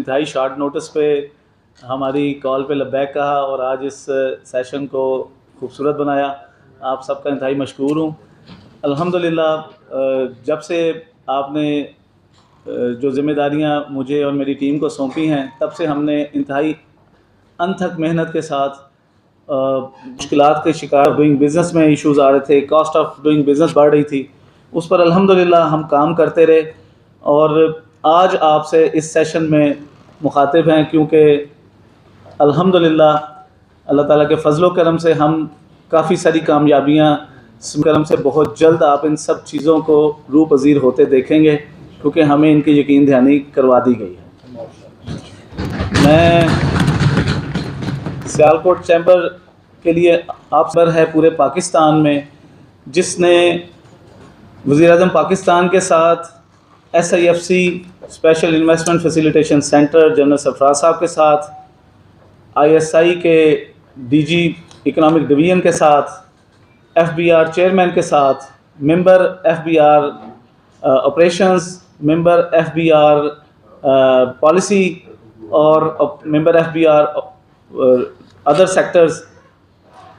इंतहाई short notice पे हमारी कॉल पे लब्बैक कहा और आज इस सेशन को खूबसूरत बनाया। आप सबका इंतहाई मशकूर हूँ। अल्हम्दुलिल्लाह जब से आपने जो ज़िम्मेदारियाँ मुझे और मेरी टीम को सौंपी हैं, तब से हमने इंतहाई अनथक मेहनत के साथ मुश्किलात के शिकार डूइंग बिज़नेस में इश्यूज़ आ रहे थे, कॉस्ट ऑफ डूइंग बिज़नेस बढ़ रही थी, उस पर अल्हम्दुलिल्लाह हम काम करते रहे और आज आपसे इस सेशन में मुखातिब हैं, क्योंकि अल्हम्दुलिल्लाह अल्लाह ताला के फ़ज़ल व करम से हम काफ़ी सारी कामयाबियाँ करम से बहुत जल्द आप इन सब चीज़ों को रूह पज़ीर होते देखेंगे, क्योंकि हमें इनकी यकीन दहानी करवा दी गई है। मैं सियालकोट चैम्बर के लिए आप सर है पूरे पाकिस्तान में, जिसने वज़ीर-ए-आज़म पाकिस्तान के साथ SIFC special investment facilitation centre general Sarfaraz साहब के साथ, ISI के DG इकनॉमिक डिवीज़न के साथ, FBR चेयरमैन के साथ, member FBR operations, member FBR policy और मेंबर FBR अदर सेक्टर्स,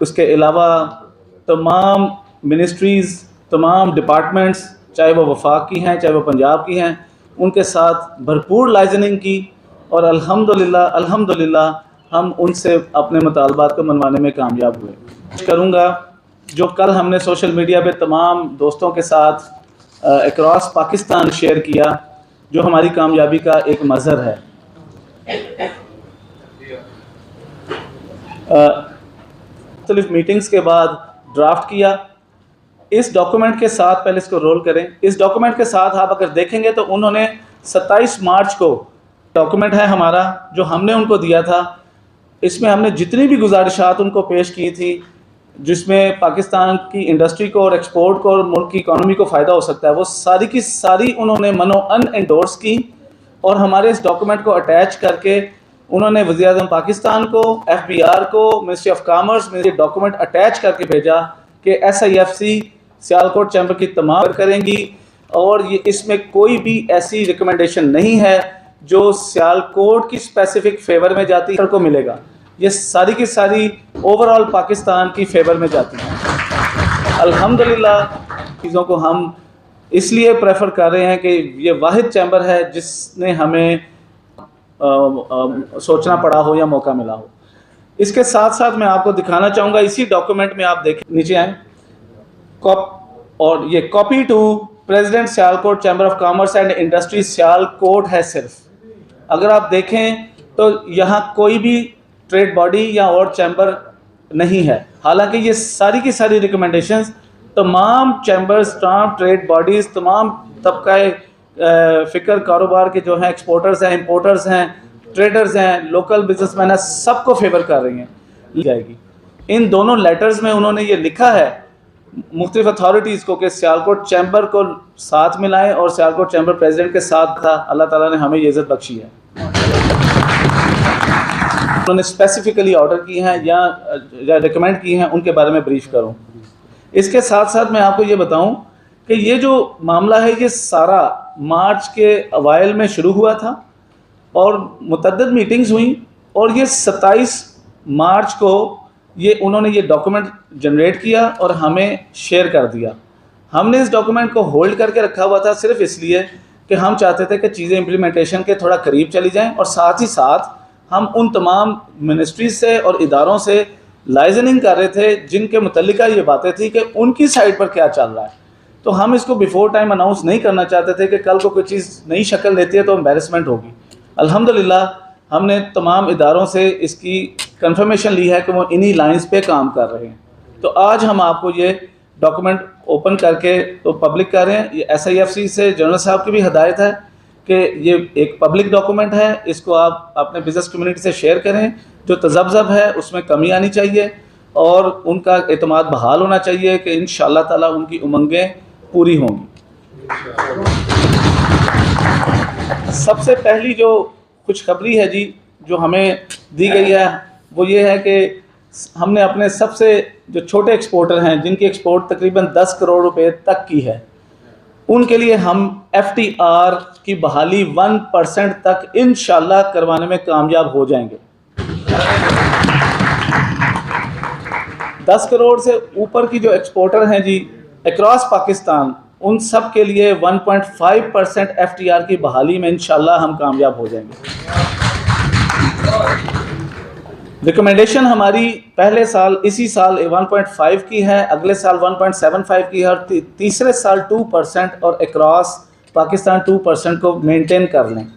उसके अलावा तमाम मिनिस्ट्रीज़, तमाम डिपार्टमेंट्स, चाहे वो वफाक की हैं चाहे वो पंजाब की हैं, उनके साथ भरपूर लाइजनिंग की और अल्हम्दुलिल्लाह हम उनसे अपने मुतालबात को मनवाने में कामयाब हुए। करूँगा जो कल हमने सोशल मीडिया पे तमाम दोस्तों के साथ अक्रॉस पाकिस्तान शेयर किया, जो हमारी कामयाबी का एक मज़हर है। मुख्तलिफ मीटिंग्स के बाद ड्राफ्ट किया। इस डॉक्यूमेंट के साथ पहले इसको रोल करें। इस डॉक्यूमेंट के साथ आप अगर देखेंगे तो उन्होंने 27 मार्च को डॉक्यूमेंट है हमारा जो हमने उनको दिया था, इसमें हमने जितनी भी गुजारिशात उनको पेश की थी, जिसमें पाकिस्तान की इंडस्ट्री को और एक्सपोर्ट को और मुल्क की इकॉनमी को फ़ायदा हो सकता है, वो सारी की सारी उन्होंने मनोअन एंडोर्स की और हमारे इस डॉक्यूमेंट को अटैच करके उन्होंने वज़ीर-ए-आज़म पाकिस्तान को, FBR को, मिनिस्ट्री ऑफ कॉमर्स में ये डॉक्यूमेंट अटैच करके भेजा कि SIFC सियालकोट चैम्बर की तमाम करेंगी और ये इसमें कोई भी ऐसी रिकमेंडेशन नहीं है जो सियालकोट की स्पेसिफिक फेवर में जाती है को मिलेगा। ये सारी की सारी ओवरऑल पाकिस्तान की फेवर में जाती है। अल्हम्दुलिल्लाह चीज़ों को हम इसलिए प्रेफर कर रहे हैं कि ये वाहिद चैम्बर है जिसने हमें सोचना पड़ा हो या मौका मिला हो। इसके साथ साथ मैं आपको दिखाना चाहूँगा, इसी डॉक्यूमेंट में आप देखें, नीचे आएँ, और ये copy to president Sialkot chamber of commerce and industry Sialkot है। सिर्फ अगर आप देखें तो यहाँ कोई भी ट्रेड बॉडी या और चैम्बर नहीं है, हालांकि ये सारी की सारी रिकमेंडेशंस तमाम चैम्बर्स, तमाम ट्रेड बॉडीज़, तमाम तबका फ़िक्र कारोबार के जो हैं, एक्सपोर्टर्स हैं, इंपोर्टर्स हैं, ट्रेडर्स हैं, लोकल बिजनेसमैन हैं, सबको फेवर कर रही हैं जाएगी। इन दोनों लेटर्स में उन्होंने ये लिखा है मुख्तलिफ अथॉरिटीज़ को कि सियालकोट चैम्बर को साथ मिलाएं और सियालकोट चैम्बर प्रेसिडेंट के साथ था। अल्लाह ताला ने हमें ये इज़्ज़त बख्शी है। उन्होंने स्पेसिफिकली ऑर्डर की हैं या रिकमेंड की हैं, उनके बारे में ब्रीफ करूं। इसके साथ साथ मैं आपको ये बताऊं कि ये जो मामला है ये सारा मार्च के अवाइल में शुरू हुआ था और मुतअद्दिद मीटिंग्स हुई और ये 27 मार्च को ये उन्होंने ये डॉक्यूमेंट जनरेट किया और हमें शेयर कर दिया। हमने इस डॉक्यूमेंट को होल्ड करके रखा हुआ था सिर्फ इसलिए कि हम चाहते थे कि चीज़ें इम्प्लीमेंटेशन के थोड़ा करीब चली जाएं और साथ ही साथ हम उन तमाम मिनिस्ट्रीज से और इदारों से लाइजनिंग कर रहे थे जिनके मुतल्लिका ये बातें थी कि उनकी साइड पर क्या चल रहा है। तो हम इसको बिफोर टाइम अनाउंस नहीं करना चाहते थे कि कल को कोई चीज़ नई शक्ल लेती है तो एम्बेरसमेंट होगी। अल्हम्दुलिल्लाह हमने तमाम इदारों से इसकी कंफर्मेशन ली है कि वो इन्हीं लाइंस पे काम कर रहे हैं। तो आज हम आपको ये डॉक्यूमेंट ओपन करके तो पब्लिक कर रहे हैं। ये SIFC से जनरल साहब की भी हिदायत है कि ये एक पब्लिक डॉक्यूमेंट है, इसको आप अपने बिज़नेस कम्युनिटी से शेयर करें। जो तज़ब्ज़ब है उसमें कमी आनी चाहिए और उनका एतमाद बहाल होना चाहिए कि इंशाअल्लाह ताला उनकी उमंगें पूरी होंगी। सबसे पहली जो खुशखबरी है जी जो हमें दी गई है वो ये है कि हमने अपने सबसे जो छोटे एक्सपोर्टर हैं, जिनकी एक्सपोर्ट तकरीबन 10 करोड़ रुपए तक की है, उनके लिए हम FTR की बहाली 1% तक इंशाल्लाह करवाने में कामयाब हो जाएंगे। 10 करोड़ से ऊपर की जो एक्सपोर्टर हैं जी अक्रॉस पाकिस्तान, उन सब के लिए 1.5% FTR की बहाली में इंशाल्लाह हम कामयाब हो जाएंगे। रिकमेंडेशन हमारी पहले साल इसी साल 1.5 की है, अगले साल 1.75 की है और तीसरे साल 2% और अक्रॉस पाकिस्तान 2% को मेंटेन कर लें।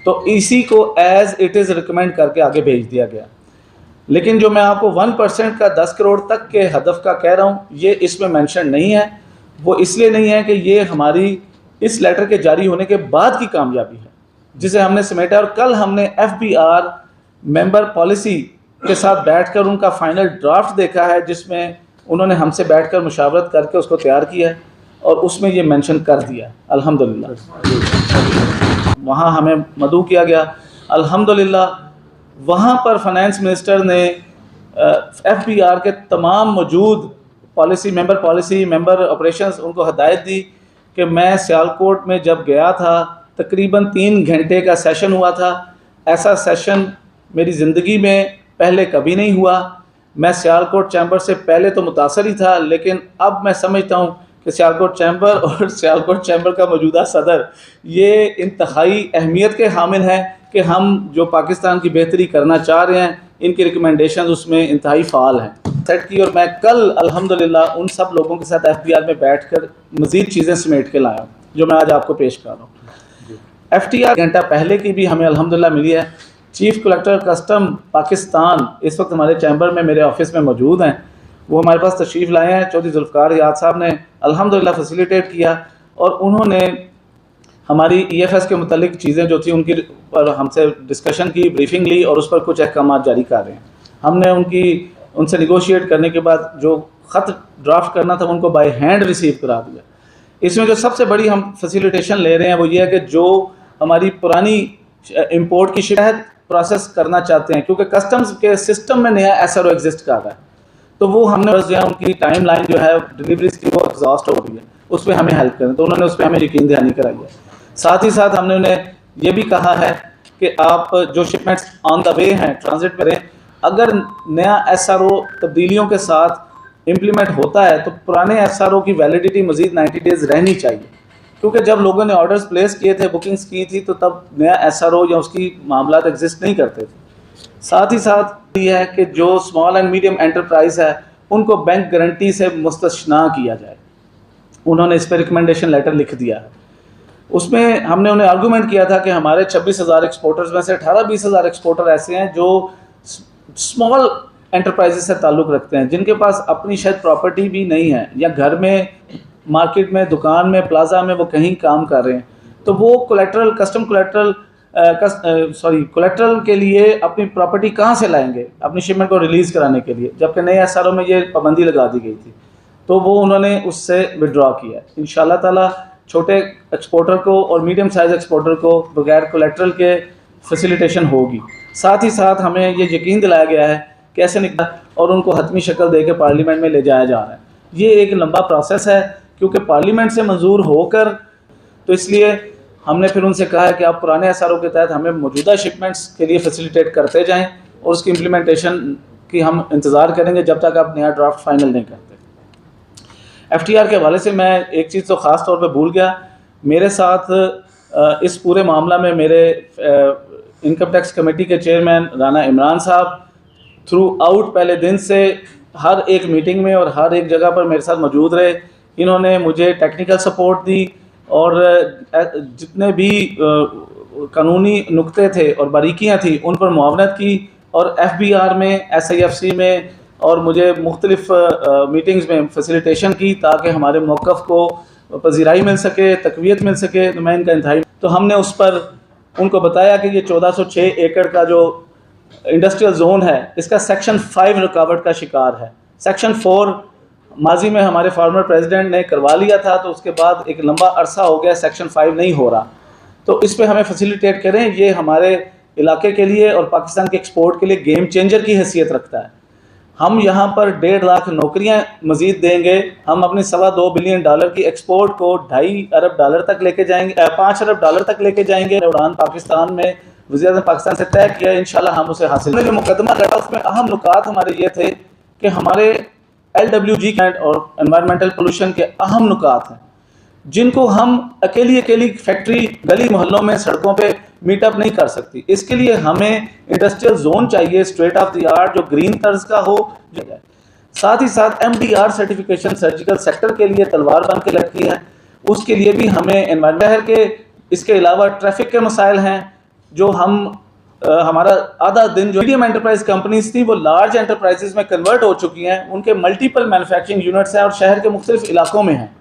तो इसी को एज इट इज़ रिकमेंड करके आगे भेज दिया गया। लेकिन जो मैं आपको 1% का 10 करोड़ तक के हदफ का कह रहा हूँ, ये इसमें मेंशन नहीं है। वो इसलिए नहीं है कि ये हमारी इस लेटर के जारी होने के बाद की कामयाबी है जिसे हमने समेटा, और कल हमने FBR मेंबर पॉलिसी के साथ बैठकर उनका फाइनल ड्राफ्ट देखा है, जिसमें उन्होंने हमसे बैठकर मुशावरत करके उसको तैयार किया है और उसमें ये मेंशन कर दिया अल्हम्दुलिल्लाह। वहाँ हमें मदऊ किया गया अल्हम्दुलिल्लाह। वहाँ पर फाइनेंस मिनिस्टर ने FBR के तमाम मौजूद पॉलिसी मेंबर ऑपरेशंस उनको हदायत दी कि मैं सियालकोट में जब गया था तकरीबन 3 घंटे का सेशन हुआ था। ऐसा सेशन मेरी ज़िंदगी में पहले कभी नहीं हुआ। मैं सियालकोट चैम्बर से पहले तो मुतासर ही था, लेकिन अब मैं समझता हूँ कि सियालकोट चैम्बर और सियालकोट चैम्बर का मौजूदा सदर ये इंतहाई अहमियत के हामिल हैं कि हम जो पाकिस्तान की बेहतरी करना चाह रहे हैं, इनकी रिकमेंडेशन उसमें इंतहाई फ़ाल हैं सेट की। और मैं कल अल्हम्दुलिल्लाह उन सब लोगों के साथ FBR में बैठकर मज़ीद चीज़ें समेट के लाया जो मैं आज आपको पेश कर रहा हूँ। FTR घंटा पहले की भी हमें अल्हम्दुलिल्लाह मिली है। चीफ़ कलेक्टर कस्टम पाकिस्तान इस वक्त हमारे चैम्बर में मेरे ऑफिस में मौजूद हैं। वो हमारे पास तशरीफ़ लाए हैं। चौधरी जुल्फ़िकार याद साहब ने अल्हम्दुलिल्लाह फैसिलिटेट किया और उन्होंने हमारी EFS के मुतालिक चीज़ें जो थी उनकी पर हमसे डिस्कशन की, ब्रीफिंग ली और उस पर कुछ अहकाम जारी कर रहे हैं। हमने उनसे निगोशिएट करने के बाद जो ख़त ड्राफ्ट करना था उनको बाय हैंड रिसीव करा दिया। इसमें जो सबसे बड़ी हम फैसिलिटेशन ले रहे हैं वो ये है कि जो हमारी पुरानी इंपोर्ट की शिकायत प्रोसेस करना चाहते हैं, क्योंकि कस्टम्स के सिस्टम में नया SRO एग्जिस्ट कर रहा है, तो वो हमने जो है उनकी टाइम लाइन जो है डिलीवरीज की वो एग्जॉस्ट हो रही है, उस पर हमें हेल्प करें, तो उन्होंने उस पर हमें यकीन दहानी कराई है। साथ ही साथ हमने उन्हें ये भी कहा है कि आप जो शिपमेंट्स ऑन द वे हैं ट्रांजिट में, अगर नया SRO तब्दीलियों के साथ इम्प्लीमेंट होता है तो पुराने SRO की वैलिडिटी मज़ीद 90 डेज़ रहनी चाहिए, क्योंकि जब लोगों ने ऑर्डर्स प्लेस किए थे, बुकिंग्स की थी, तो तब नया SRO या उसकी मामलात एग्जिस्ट नहीं करते थे। साथ ही साथ ये है कि जो स्मॉल एंड मीडियम एंटरप्राइज है उनको बैंक गारंटी से मुस्तस्ना किया जाए। उन्होंने इस पर रिकमेंडेशन लेटर लिख दिया है। उसमें हमने उन्हें आर्गूमेंट किया था कि हमारे 26,000 एक्सपोर्टर्स में से 18-20 हज़ार एक्सपोर्टर ऐसे हैं जो स्मॉल एंटरप्राइजेस से ताल्लुक़ रखते हैं, जिनके पास अपनी शायद प्रॉपर्टी भी नहीं है या घर में, मार्केट में, दुकान में, प्लाजा में वो कहीं काम कर रहे हैं, तो वो कोलेट्रल कस्टम कोलेट्रल के लिए अपनी प्रॉपर्टी कहाँ से लाएंगे अपनी शिपमेंट को रिलीज़ कराने के लिए, जबकि नए SRO में ये पाबंदी लगा दी गई थी। तो वो उन्होंने उससे विड्रॉ किया। इंशाल्लाह ताला छोटे एक्सपोर्टर को और मीडियम साइज़ एक्सपोर्टर को बगैर कोलेट्रल के फैसिलिटेशन होगी। साथ ही साथ हमें ये यकीन दिलाया गया है कैसे निकला और उनको हतमी शक्ल दे के पार्लियामेंट में ले जाया जा रहा है। ये एक लंबा प्रोसेस है क्योंकि पार्लियामेंट से मंजूर होकर, तो इसलिए हमने फिर उनसे कहा है कि आप पुराने SRO के तहत हमें मौजूदा शिपमेंट्स के लिए फैसिलिटेट करते जाएं और उसकी इम्प्लीमेंटेशन की हम इंतज़ार करेंगे जब तक आप नया ड्राफ्ट फाइनल नहीं करते। FTR के हवाले से मैं एक चीज़ तो ख़ास तौर पे भूल गया, मेरे साथ इस पूरे मामला में मेरे इनकम टैक्स कमेटी के चेयरमैन राना इमरान साहब थ्रू आउट पहले दिन से हर एक मीटिंग में और हर एक जगह पर मेरे साथ मौजूद रहे। इन्होंने मुझे टेक्निकल सपोर्ट दी और जितने भी कानूनी नुक्ते थे और बारीकियां थी उन पर मुआवनत की, और FBR में, SIFC में और मुझे मुख्तलिफ मीटिंग्स में फैसिलिटेशन की ताकि हमारे मौक़िफ़ को पजीराई मिल सके, तक़वियत मिल सके। तो मैं इनका इंतहाई, तो हमने उस पर उनको बताया कि ये 1406 एकड़ का जो इंडस्ट्रियल जोन है इसका सेक्शन 5 रुकावट का शिकार है। सेक्शन 4 माजी में हमारे फार्मर प्रेसिडेंट ने करवा लिया था, तो उसके बाद एक लंबा अरसा हो गया सेक्शन 5 नहीं हो रहा, तो इस पे हमें फैसिलिटेट करें। ये हमारे इलाके के लिए और पाकिस्तान के एक्सपोर्ट के लिए गेम चेंजर की हैसियत रखता है। हम यहाँ पर 1.5 लाख नौकरियाँ मज़ीद देंगे। हम अपनी $2.25 बिलियन की एक्सपोर्ट को $2.5 अरब तक लेके जाएंगे, $5 अरब तक लेके जाएंगे। उड़ान पाकिस्तान में वज़ीर पाकिस्तान से तय किया, इंशाल्लाह हम उसे हासिल। जो मुकदमा लड़ा उसमें अहम नुकात हमारे ये थे कि हमारे LWG और एनवायरमेंटल पोल्यूशन के अहम नुकात हैं जिनको हम अकेली फैक्ट्री गली मोहल्लों में सड़कों पे मीटअप नहीं कर सकती। इसके लिए हमें इंडस्ट्रियल जोन चाहिए, स्टेट ऑफ द आर्ट, जो ग्रीन तर्ज का हो। साथ ही साथ MDR सर्टिफिकेशन सर्जिकल सेक्टर के लिए तलवार बन के लटकी है, उसके लिए भी हमें एनवायरमेंट के। इसके अलावा ट्रैफिक के मसाइल हैं जो हमारा आधा दिन जो मीडियम एंटरप्राइज कंपनीज थी वो लार्ज एंटरप्राइजेज में कन्वर्ट हो चुकी हैं। उनके मल्टीपल मैन्युफैक्चरिंग यूनिट्स हैं और शहर के मुख्तलिफ इलाकों में हैं।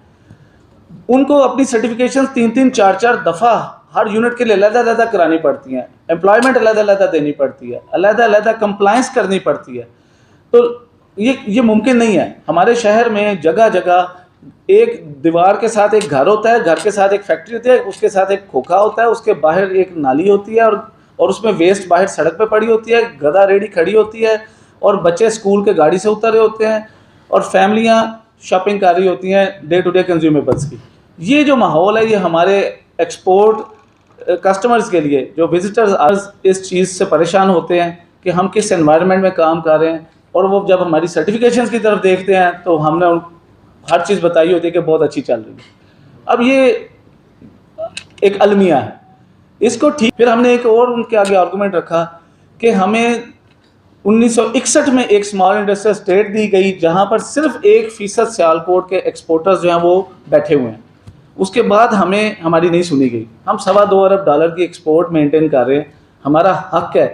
उनको अपनी सर्टिफिकेशन 3-3, 4-4 दफ़ा हर यूनिट के लिए अलग-अलग करानी पड़ती हैं, एम्प्लॉयमेंट अलग-अलग देनी पड़ती है, अलग-अलग कंप्लायंस करनी पड़ती है। तो ये मुमकिन नहीं है। हमारे शहर में जगह जगह एक दीवार के साथ एक घर होता है, घर के साथ एक फैक्ट्री होती है, उसके साथ एक खोखा होता है, उसके बाहर एक नाली होती है और उसमें वेस्ट बाहर सड़क पे पड़ी होती है, गधा रेडी खड़ी होती है और बच्चे स्कूल के गाड़ी से उतर रहे होते हैं और फैमिलियाँ शॉपिंग कर रही होती हैं डे टू डे कंज्यूमेबल्स की। ये जो माहौल है ये हमारे एक्सपोर्ट कस्टमर्स के लिए, जो विजिटर्स इस चीज़ से परेशान होते हैं कि हम किस एनवायरनमेंट में काम कर रहे हैं, और वो जब हमारी सर्टिफिकेशंस की तरफ देखते हैं तो हमने हर चीज़ बताई होती है कि बहुत अच्छी चल रही है। अब ये एक अलमिया है, इसको ठीक। फिर हमने एक और उनके आगे आर्गूमेंट रखा कि हमें 1961 में एक स्मॉल इंडस्ट्रियल स्टेट दी गई जहां पर सिर्फ 1% सियालकोट के एक्सपोर्टर्स जो हैं वो बैठे हुए हैं। उसके बाद हमें हमारी नहीं सुनी गई। हम $2.25 अरब की एक्सपोर्ट मेंटेन कर रहे हैं। हमारा हक है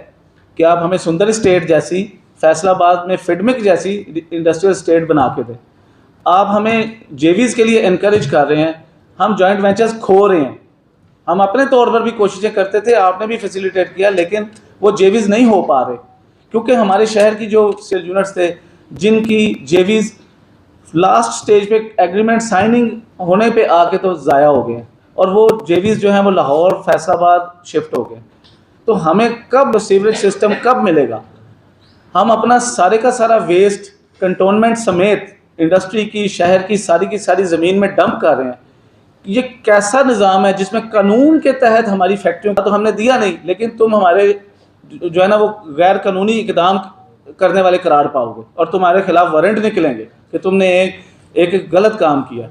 कि आप हमें सुंदर स्टेट जैसी, फैसलाबाद में फिडमिक जैसी इंडस्ट्रियल स्टेट बना के दें। आप हमें जेवीज़ के लिए इनकरेज कर रहे हैं, हम जॉइंट वेंचर्स खो रहे हैं। हम अपने तौर पर भी कोशिशें करते थे, आपने भी फैसिलिटेट किया, लेकिन वो जेवीज़ नहीं हो पा रहे क्योंकि हमारे शहर की जो सेल यूनिट्स थे जिनकी जेवीज़ लास्ट स्टेज पे एग्रीमेंट साइनिंग होने पे आके तो ज़ाया हो गए और वो जेवीज़ जो हैं वो लाहौर, फैसलाबाद शिफ्ट हो गए। तो हमें कब सीवरेज सिस्टम कब मिलेगा? हम अपना सारे का सारा वेस्ट कंटोनमेंट समेत इंडस्ट्री की, शहर की सारी ज़मीन में डंप कर रहे हैं। ये कैसा निज़ाम है जिसमें कानून के तहत हमारी फैक्ट्रियों का तो हमने दिया नहीं, लेकिन तुम हमारे जो है ना वो गैर कानूनी इकदाम करने वाले करार पाओगे और तुम्हारे खिलाफ वारंट निकलेंगे कि तुमने एक गलत काम किया।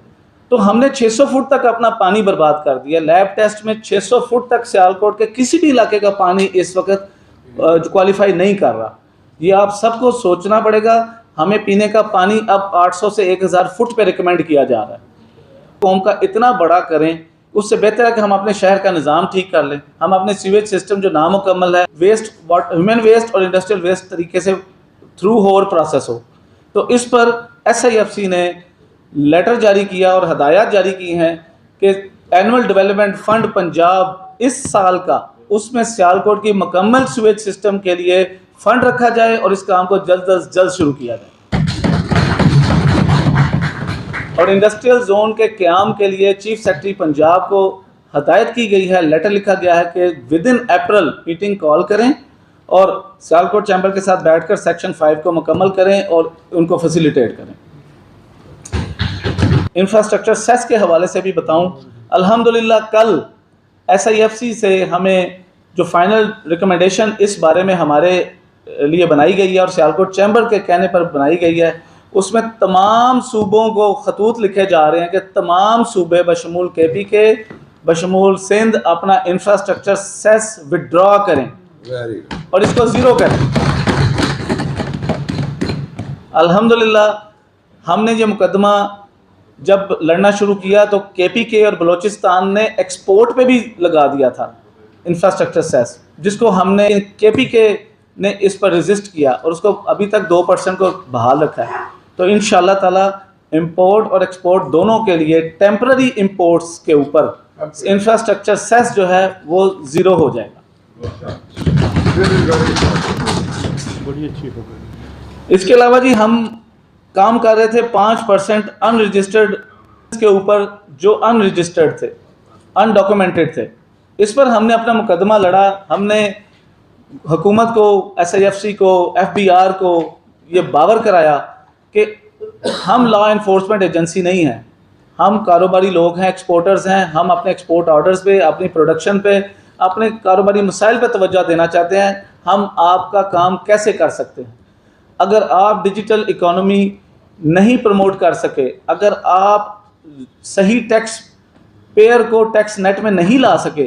तो हमने 600 फुट तक अपना पानी बर्बाद कर दिया। लैब टेस्ट में 600 फुट तक सियालकोट के किसी भी इलाके का पानी इस वक्त क्वालिफाई नहीं कर रहा। ये आप सबको सोचना पड़ेगा। हमें पीने का पानी अब 800 से 1000 फुट पे रिकमेंड किया जा रहा है। कौम का इतना बड़ा करें, उससे बेहतर है कि हम अपने शहर का निज़ाम ठीक कर लें। हम अपने सीवेज सिस्टम जो नामुकम्मल है, वेस्ट, ह्यूमन वेस्ट और इंडस्ट्रियल वेस्ट तरीके से थ्रू हो और प्रोसेस हो। तो इस पर SIFC ने लेटर जारी किया और हदायत जारी की हैं कि एनुअल डेवलपमेंट फंड पंजाब इस साल का, उसमें सियालकोट की मुकम्मल सीवेज सिस्टम के लिए फ़ंड रखा जाए और इस काम को जल्द अज जल्द शुरू किया जाए। और इंडस्ट्रियल जोन के क़याम के लिए चीफ सेक्रेटरी पंजाब को हदायत की गई है, लेटर लिखा गया है कि with in April meeting call करें और सियालकोट चैम्बर के साथ बैठकर सेक्शन 5 को मुकम्मल करें और उनको फैसिलिटेट करें। इंफ्रास्ट्रक्चर सेस के हवाले से भी बताऊं, अल्हम्दुलिल्लाह कल SIFC से हमें जो फाइनल रिकमेंडेशन इस बारे में हमारे लिए बनाई गई है और सियालकोट चैम्बर के कहने पर बनाई गई है, उसमें तमाम सूबों को खतूत लिखे जा रहे हैं कि तमाम सूबे बशमूल KP के, बशमूल सिंध अपना इंफ्रास्ट्रक्चर सेस विड्रॉ करें और इसको ज़ीरो करें। अल्हम्दुलिल्लाह हमने ये मुकदमा जब लड़ना शुरू किया तो KPK और बलूचिस्तान ने एक्सपोर्ट पे भी लगा दिया था इंफ्रास्ट्रक्चर सेस, जिसको हमने KPK ने इस पर रेजिस्ट किया और उसको अभी तक 2% को बहाल रखा है। तो इंशाअल्लाह ताला इंपोर्ट और एक्सपोर्ट दोनों के लिए टेम्पररी इंपोर्ट्स के ऊपर इंफ्रास्ट्रक्चर सेस जो है वो ज़ीरो हो जाएगा। बड़ी अच्छी हो गई। इसके अलावा जी हम काम कर रहे थे 5% अनरजिस्टर्ड के ऊपर, जो अनरजिस्टर्ड थे, अनडॉक्यूमेंटेड थे। इस पर हमने अपना मुकदमा लड़ा। हमने हुकूमत को, SIFC को, FBR को ये बावर कराया कि हम लॉ इन्फोर्समेंट एजेंसी नहीं हैं, हम कारोबारी लोग हैं, एक्सपोर्टर्स हैं। हम अपने एक्सपोर्ट ऑर्डर्स पे, अपनी प्रोडक्शन पे, अपने कारोबारी मसाइल पे तवज्जो देना चाहते हैं। हम आपका काम कैसे कर सकते हैं? अगर आप डिजिटल इकोनॉमी नहीं प्रमोट कर सके, अगर आप सही टैक्स पेयर को टैक्स नेट में नहीं ला सके,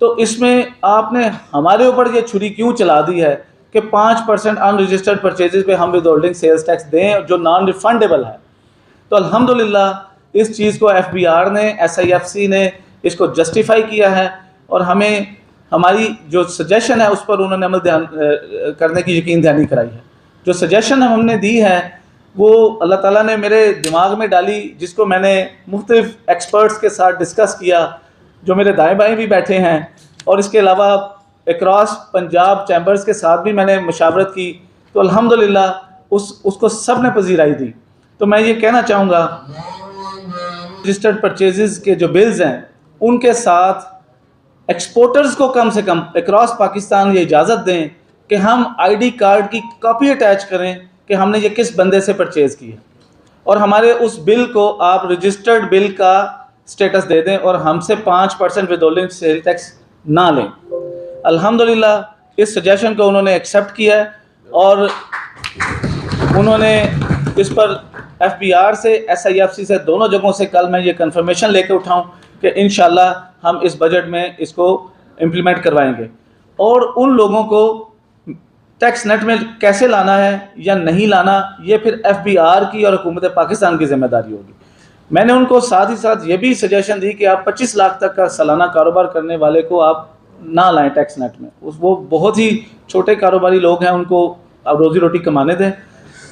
तो इसमें आपने हमारे ऊपर ये छुरी क्यों चला दी है कि 5% अनरजिस्टर्ड परचेजेस पे हम विदहोल्डिंग सेल्स टैक्स दें जो नॉन रिफंडेबल है। तो अल्हम्दुलिल्लाह इस चीज़ को FBR ने, SIFC ने इसको जस्टिफाई किया है और हमें हमारी जो सजेशन है उस पर उन्होंने अमल करने की यकीन दहानी कराई है। जो सजेशन हमने दी है वो अल्लाह ताला ने मेरे दिमाग में डाली, जिसको मैंने मुख्तलिफ एक्सपर्ट्स के साथ डिस्कस किया, जो मेरे दाएं बाएं भी बैठे हैं, और इसके अलावा अक्रॉस पंजाब चैम्बर्स के साथ भी मैंने मशावरत की। तो अल्हम्दुलिल्लाह उसको सब ने पजीराई दी। तो मैं ये कहना चाहूँगा, रजिस्टर्ड परचेजेस के जो बिल्स हैं उनके साथ एक्सपोर्टर्स को कम से कम अक्रॉस पाकिस्तान ये इजाज़त दें कि हम ID कार्ड की कॉपी अटैच करें कि हमने ये किस बंदे से परचेज़ की है, और हमारे उस बिल को आप रजिस्टर्ड बिल का स्टेटस दे दें और हमसे 5% विदहोल्डिंग सेल टैक्स ना लें। अल्हम्दुलिल्लाह इस सजेशन को उन्होंने एक्सेप्ट किया है और उन्होंने इस पर FBR से, SIFC से, दोनों जगहों से कल मैं ये कंफर्मेशन लेके उठाऊं कि इंशाल्लाह हम इस बजट में इसको इम्प्लीमेंट करवाएंगे। और उन लोगों को टैक्स नेट में कैसे लाना है या नहीं लाना, ये फिर FBR की और हुकूमत पाकिस्तान की जिम्मेदारी होगी। मैंने उनको साथ ही साथ ये भी सजेशन दी कि आप 25 लाख तक का सालाना कारोबार करने वाले को आप ना लाएं टैक्स नेट में। वो बहुत ही छोटे कारोबारी लोग हैं, उनको आप रोज़ी रोटी कमाने दें।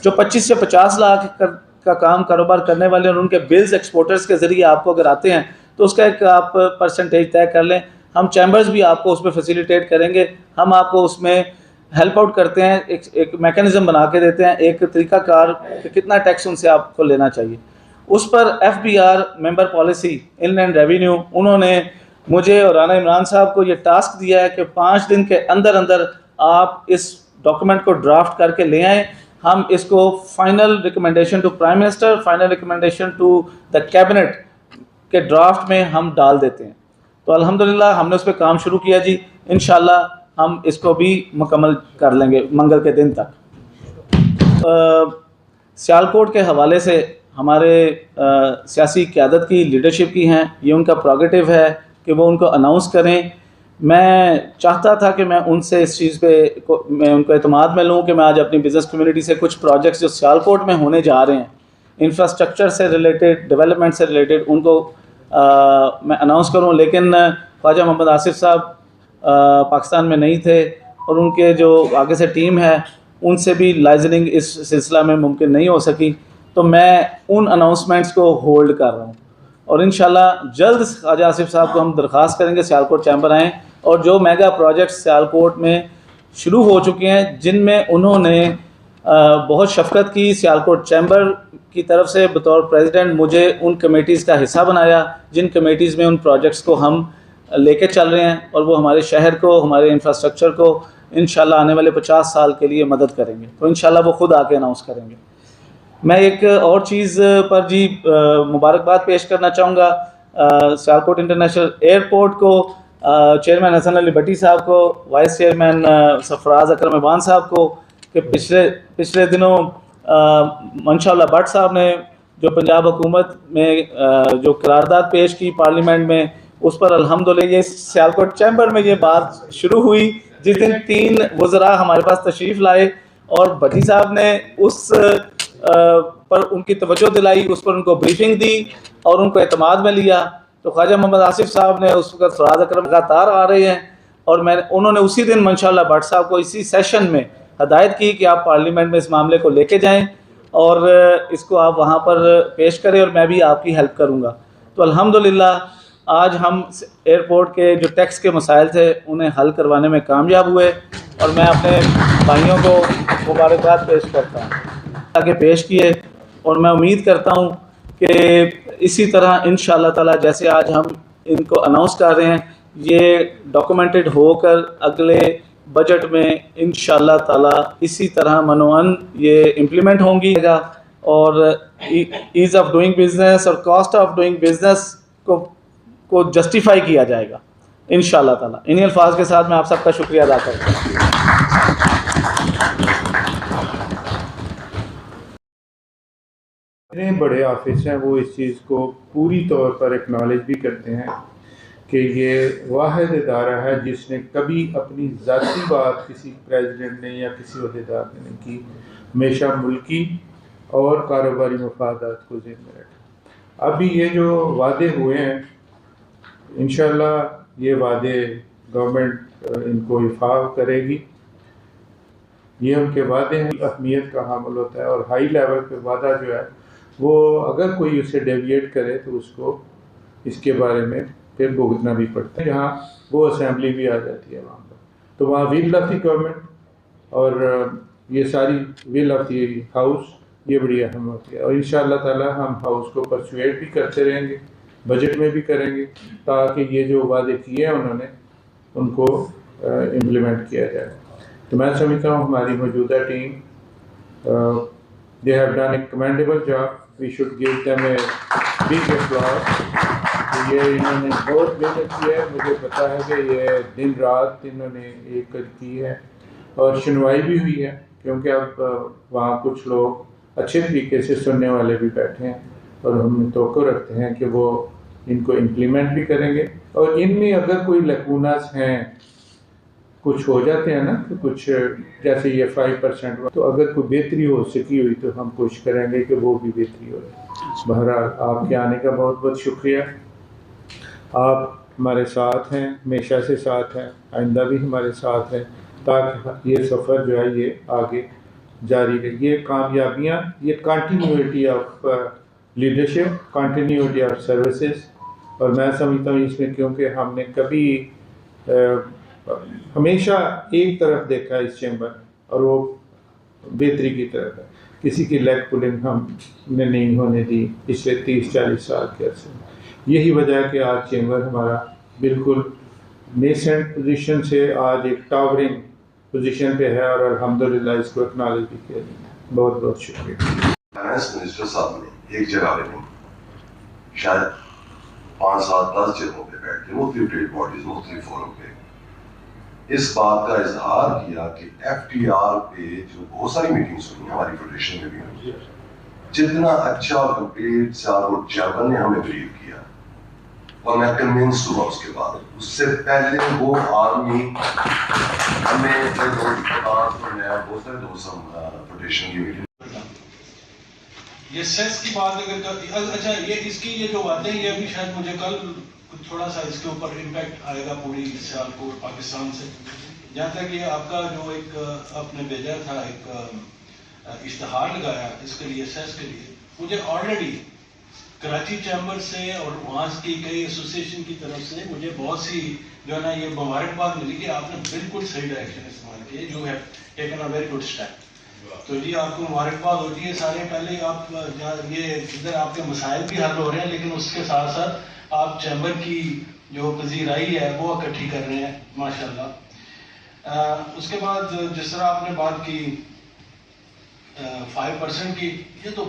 जो 25 से 50 लाख का काम कारोबार करने वाले और उनके बिल्स एक्सपोर्टर्स के ज़रिए आपको अगर आते हैं तो उसका एक आप परसेंटेज तय कर लें। हम चैम्बर्स भी आपको उसमें फैसिलिटेट करेंगे, हम आपको उसमें हेल्प आउट करते हैं, एक मैकेनिज़्म बना के देते हैं, एक तरीक़ाकार कि कितना टैक्स उनसे आपको लेना चाहिए। उस पर FBR member policy inland revenue, उन्होंने मुझे और राना इमरान साहब को ये टास्क दिया है कि 5 दिन के अंदर अंदर आप इस डॉक्यूमेंट को ड्राफ्ट करके ले आएँ। हम इसको final recommendation to prime minister, final recommendation to the cabinet के ड्राफ्ट में हम डाल देते हैं। तो अल्हम्दुलिल्लाह हमने उस पर काम शुरू किया जी। इंशाल्लाह हम इसको भी मुकम्मल कर लेंगे मंगल के दिन तक। सियालकोट के हवाले से हमारे सियासी क़यादत की, लीडरशिप की हैं, ये उनका प्रोगेटिव है कि वो उनको अनाउंस करें। मैं चाहता था कि मैं उनसे इस चीज़ पे मैं उनको एतमाद में लूँ कि मैं आज अपनी बिज़नेस कम्युनिटी से कुछ प्रोजेक्ट्स जो सियालकोट में होने जा रहे हैं, इंफ्रास्ट्रक्चर से रिलेटेड, डेवलपमेंट से रिलेटेड, उनको मैं अनाउंस करूँ। लेकिन ख्वाजा मोहम्मद आसिफ साहब पाकिस्तान में नहीं थे और उनके जो आगे से टीम है उनसे भी लाइजनिंग इस सिलसिला में मुमकिन नहीं हो सकी। तो मैं उन अनाउंसमेंट्स को होल्ड कर रहा हूँ और इंशाल्लाह जल्द ख्वाजा आसिफ साहब को हम दरख्वास्त करेंगे सियालकोट चैम्बर आएँ और जो मेगा प्रोजेक्ट्स सियालकोट में शुरू हो चुके हैं, जिनमें उन्होंने बहुत शफ़क़त की, सियालकोट चैम्बर की तरफ से बतौर प्रेसिडेंट मुझे उन कमेटीज़ का हिस्सा बनाया जिन कमेटीज़ में उन प्रोजेक्ट्स को हम लेके चल रहे हैं और वो हमारे शहर को, हमारे इंफ्रास्ट्रक्चर को इंशाल्लाह आने वाले 50 साल के लिए मदद करेंगे। तो इंशाल्लाह वो ख़ुद आके अनाउंस करेंगे। मैं एक और चीज़ पर जी मुबारकबाद पेश करना चाहूँगा सियालकोट इंटरनेशनल एयरपोर्ट को, चेयरमैन हसन अली भट्टी साहब को, वाइस चेयरमैन सरफराज अकरम इबान साहब को कि पिछले दिनों मंशाअल्लाह भट्ट साहब ने जो पंजाब हुकूमत में जो करारदाद पेश की पार्लियामेंट में, उस पर अल्हम्दुलिल्लाह ये सियालकोट चैम्बर में ये बात शुरू हुई जिस दिन 3 वज़रा हमारे पास तशरीफ़ लाए और भट्टी साहब ने उस पर उनकी तवज्जो दिलाई, उस पर उनको ब्रीफिंग दी और उनको एतमाद में लिया। तो ख्वाजा मोहम्मद आसिफ साहब ने उस वक्त फराज अकरम लगातार आ रहे हैं और उन्होंने उसी दिन मंशाअल्लाह भट्ट साहब को इसी सेशन में हदायत की कि आप पार्लियामेंट में इस मामले को लेके जाएं और इसको आप वहाँ पर पेश करें और मैं भी आपकी हेल्प करूँगा। तो अल्हम्दुलिल्लाह आज हम एयरपोर्ट के जो टैक्स के मसाइल थे उन्हें हल करवाने में कामयाब हुए और मैं अपने भाइयों को मुबारकबाद पेश करता हूँ आगे पेश किए और मैं उम्मीद करता हूँ कि इसी तरह इंशाअल्लाह ताला जैसे आज हम इनको अनाउंस कर रहे हैं, ये डॉक्यूमेंटेड होकर अगले बजट में इंशाअल्लाह ताला इसी तरह मनोअन ये इम्प्लीमेंट होंगी और ईज़ ऑफ डूइंग बिजनेस और कॉस्ट ऑफ डूइंग बिजनेस को जस्टिफाई किया जाएगा इंशाअल्लाह ताला। इन्हीं अल्फाज के साथ मैं आप सबका शुक्रिया अदा करता हूँ। इतने बड़े ऑफिस हैं वो इस चीज़ को पूरी तौर पर एक्नॉलेज भी करते हैं कि ये वाहिद इदारा है जिसने कभी अपनी ज़ाती बात किसी प्रेसिडेंट ने या किसी अहदेदार ने नहीं की, हमेशा मुल्की और कारोबारी मफादात को ज़हन में रखा। अभी ये जो वादे हुए हैं इंशाअल्लाह ये वादे गवर्नमेंट इनको हिफाज करेगी। ये उनके वादे हैं, अहमियत का हामिल होता है और हाई लेवल पे वादा जो है वो अगर कोई उससे डेविएट करे तो उसको इसके बारे में फिर भुगतना भी पड़ता है। यहाँ वो असेंबली भी आ जाती है वहाँ पर, तो वहाँ विल ऑफ द गवर्नमेंट और ये सारी विल ऑफ द हाउस ये बड़ी अहम होती है। और इंशाअल्लाह ताला हम हाउस को परसुएट भी करते रहेंगे, बजट में भी करेंगे, ताकि ये जो वादे किए हैं उन्होंने उनको इम्प्लीमेंट किया जाए। तो मैं समझता हूँ हमारी मौजूदा team they have done a commendable job, we should give them a big applause. तो ये इन्होंने बहुत मेहनत की है, मुझे पता है कि ये दिन रात इन्होंने एक की है और सुनवाई भी हुई है, क्योंकि अब वहाँ कुछ लोग अच्छे तरीके से सुनने वाले भी बैठे हैं और हम तवक्को रखते हैं कि वो इनको इम्प्लीमेंट भी करेंगे। और इनमें अगर कोई लकूनास हैं, कुछ हो जाते हैं ना, तो कुछ जैसे ये 5%, तो अगर कोई बेहतरी हो सकी हुई तो हम कोशिश करेंगे कि वो भी बेहतरी हो। बहरहाल आपके आने का बहुत बहुत शुक्रिया। आप हमारे साथ हैं, हमेशा से साथ हैं, आइंदा भी हमारे साथ हैं, ताकि ये सफ़र जो है ये आगे जारी रहे। ये कामयाबियाँ, ये continuity of leadership, continuity of services, और मैं समझता हूँ इसमें क्योंकि हमने कभी हमेशा एक तरफ देखा है इस चैम्बर और वो बेहतरी की तरफ है, किसी की लेग पुलिंग हमने नहीं होने दी पिछले 30-40 साल के अर्से में। यही वजह है कि आज चैम्बर हमारा बिल्कुल नेसेंट पोजीशन से आज एक टावरिंग पोजीशन पे है और अल्हम्दुलिल्लाह इसको एक्नॉलेज भी किया जाता है। बहुत बहुत शुक्रिया। फाइनेंस मिनिस्टर साहब ने एक जगह पे नहीं, शायद 5-7-10 जगहों पे बैठ के मुख्तलिफ ट्रेड बॉडीज, मुख्तलिफ फोरम पे इस बात का इजहार किया कि FTR पे जो बहुत सारी मीटिंग्स हुई हमारी फेडरेशन में भी हुई, जितना अच्छा और कंप्लीट सियालकोट चैम्बर ने हमें ब्रीफ किया और मैं कन्विंस हुआ उसके बाद, उससे पहले वो आर्मी हमें बहुत सारे दोस्त फेडरेशन की मीटिंग। ये सेस की बात अगर अच्छा ये इसकी ये जो बातें ये अभी शायद मुझे कल थोड़ा सा इसके ऊपर इम्पैक्ट आएगा पूरी सियालकोट पाकिस्तान से। जहाँ तक ये आपका जो एक आपने भेजा था एक इश्तहार लगाया इसके लिए सेस के लिए, मुझे ऑलरेडी कराची चैम्बर से और वहाँ की कई एसोसिएशन की तरफ से मुझे बहुत सी जो है ना ये मुबारकबाद मिली कि आपने बिल्कुल सही डायरेक्शन इस्तेमाल किए, जो है taken a very good step. तो जी आपको मुबारकबाद होती है सारे। पहले आप ये इधर आपके मसाइल भी हल हो रहे हैं, लेकिन उसके साथ साथ आप चैम्बर की जो पजीराई है वो इकट्ठी कर रहे हैं माशाल्लाह। उसके बाद जिस तरह आपने बात की 5% की, ये तो